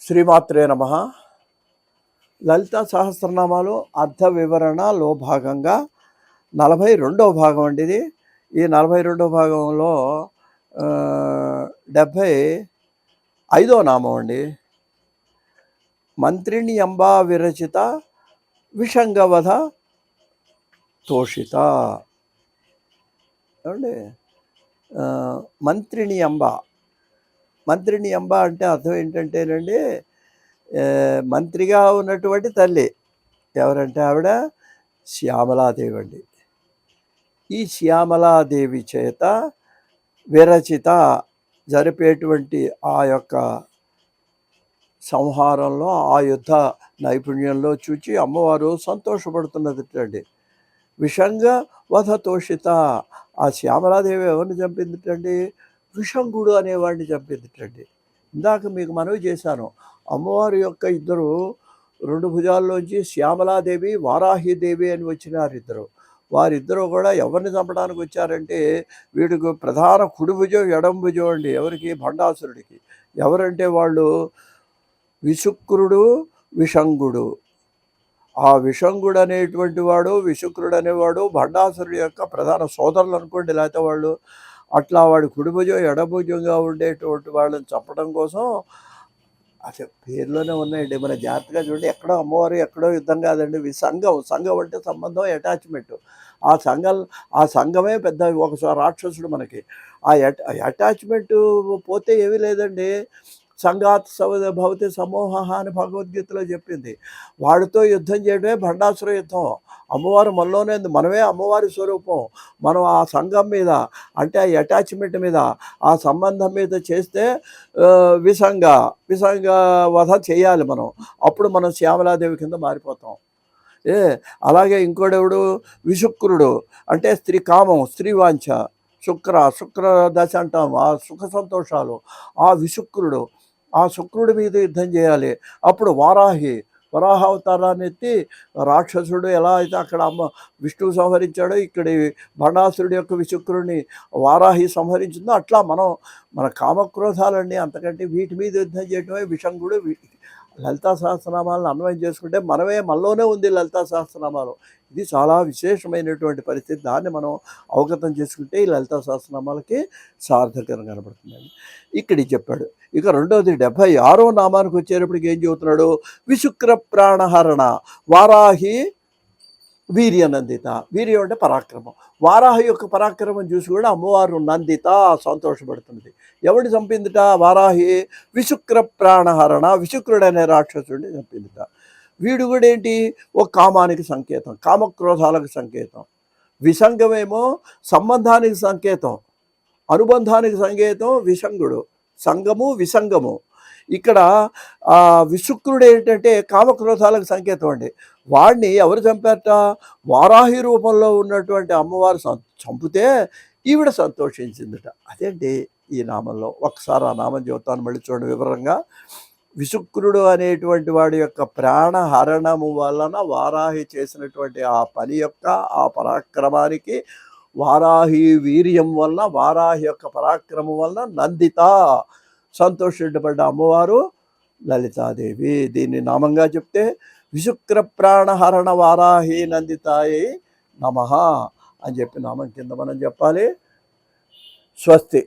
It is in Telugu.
శ్రీమాత్రే నమః. లలితా సహస్రనామాలు అర్థ వివరణలో భాగంగా 42వ భాగం అండి ఇది. ఈ 42వ భాగంలో 75వ నామం అండి. మంత్రిణి అంబా విరచిత విషంగవధ తోషిత. ఏమండి, మంత్రిణి అంబ. మంత్రిణి అంబ అంటే అర్థం ఏంటంటేనండి, మంత్రిగా ఉన్నటువంటి తల్లి ఎవరంటే ఆవిడ శ్యామలాదేవి అండి. ఈ శ్యామలాదేవి చేత విరచిత జరిపేటువంటి ఆ యొక్క సంహారంలో, ఆ యుద్ధ నైపుణ్యంలో చూచి అమ్మవారు సంతోషపడుతున్నదిటండి. విషంగ వధ తోషిత. ఆ శ్యామలాదేవి ఎవరిని చంపిందిటండి? విషంగుడు అనేవాడిని చంపిందిటండి. ఇందాక మీకు మనవి చేశాను, అమ్మవారి యొక్క ఇద్దరు రెండు భుజాల్లోంచి శ్యామలాదేవి వారాహిదేవి అని వచ్చినారు ఇద్దరు. వారిద్దరూ కూడా ఎవరిని చంపడానికి వచ్చారంటే, వీడికి ప్రధాన కుడి భుజం ఎడం భుజం అండి. ఎవరికి? భండాసురుడికి. ఎవరంటే వాళ్ళు విశుక్రుడు విషంగుడు. ఆ విషంగుడు అనేటువంటి వాడు, విశుక్రుడు అనేవాడు భండాసురుడి యొక్క ప్రధాన సోదరులు అనుకోండి, లేకపోతే వాళ్ళు అట్లా వాడి కుడిభుజం ఎడభుజంగా ఉండేటువంటి వాళ్ళని చంపడం కోసం అసలు పేర్లోనే ఉన్నాయండి. మన జాగ్రత్తగా చూడండి, ఎక్కడో అమ్మవారు ఎక్కడో యుద్ధం కాదండి. సంఘం. సంఘం అంటే సంబంధం, అటాచ్మెంట్. ఆ సంఘమే పెద్ద ఒక రాక్షసుడు మనకి. ఆ అటాచ్మెంట్ పోతే ఏమీ లేదండి. సంఘాత్ భవతి సమూహ అని భగవద్గీతలో చెప్పింది. వాడితో యుద్ధం చేయడమే భండాసుర యుద్ధం. అమ్మవారు మనలోనే ఉంది. మనమే అమ్మవారి స్వరూపం. మనం ఆ సంఘం మీద, అంటే ఆ అటాచ్మెంట్ మీద, ఆ సంబంధం మీద చేస్తే విసంగ వధ చేయాలి మనం. అప్పుడు మనం శ్యామలాదేవి కింద మారిపోతాం. అలాగే ఇంకోడెవడు? విశుక్రుడు. అంటే స్త్రీ కామం, స్త్రీ వాంఛ. శుక్ర దశ అంటాం, ఆ సుఖ సంతోషాలు. ఆ విశుక్రుడు, ఆ శుక్రుడి మీద యుద్ధం చేయాలి. అప్పుడు వరాహ అవతారాన్ని ఎత్తి రాక్షసుడు ఎలా అయితే అక్కడ విష్ణువు సంహరించాడో, ఇక్కడి భండాసురుడి యొక్క విశుక్రుడిని వారాహి సంహరించిందో, అట్లా మన కామక్రోధాలన్నీ, అంతకంటే వీటి మీద యుద్ధం చేయడమే విషంగుడు. లలితా సహస్రనామాలను అన్వయం చేసుకుంటే మనలోనే ఉంది లలితా సహస్రనామాలు. ఇది చాలా విశేషమైనటువంటి పరిస్థితి. దాన్ని మనం అవగతం చేసుకుంటే ఈ లలితా సహస్రనామాలకి సార్థకంగా కనబడుతుందండి. ఇక్కడికి చెప్పాడు. ఇక రెండవది 76వ నామానికి వచ్చేటప్పటికి ఏం చెబుతున్నాడు? విశుక్ర ప్రాణహరణ వారాహి వీర్యనందిత. వీర్యం అంటే పరాక్రమం. వారాహి యొక్క పరాక్రమం చూసి కూడా అమ్మవారు నందిత సంతోషపడుతున్నది. ఎవడు చంపిందిట? వారాహి విశుక్ర ప్రాణహరణ, విశుక్రుడనే రాక్షసుడిని చంపిందిట. వీడు కూడా ఏంటి? ఒక కామానికి సంకేతం, కామక్రోధాలకు సంకేతం. విసంగమేమో సంబంధానికి సంకేతం, అనుబంధానికి సంకేతం విసంగుడు. సంగము విసంగము. ఇక్కడ విశుక్రుడు ఏంటంటే కామక్రోధాలకు సంకేతం అండి. వాడిని ఎవరు చంపారట? వారాహి రూపంలో ఉన్నటువంటి అమ్మవారు చంపితే ఈవిడ సంతోషించిందట. అదేంటి ఈ నామంలో. ఒకసారి ఆ నామం చెబుతాను, మళ్ళీ చూడండి వివరంగా. విశుక్రుడు అనేటువంటి వాడి యొక్క ప్రాణహరణము వలన వారాహి చేసినటువంటి ఆ పని యొక్క ఆ పరాక్రమానికి, వారాహి వీర్యం వలన, వారాహి యొక్క పరాక్రమం వలన నందిత సంతోషపడ్డ అమ్మవారు లలితాదేవి. దీన్ని నామంగా చెప్తే విశుక్ర ప్రాణహరణ వారాహి నందితాయై నమః అని చెప్పి నామం కింద మనం చెప్పాలి. స్వస్తి.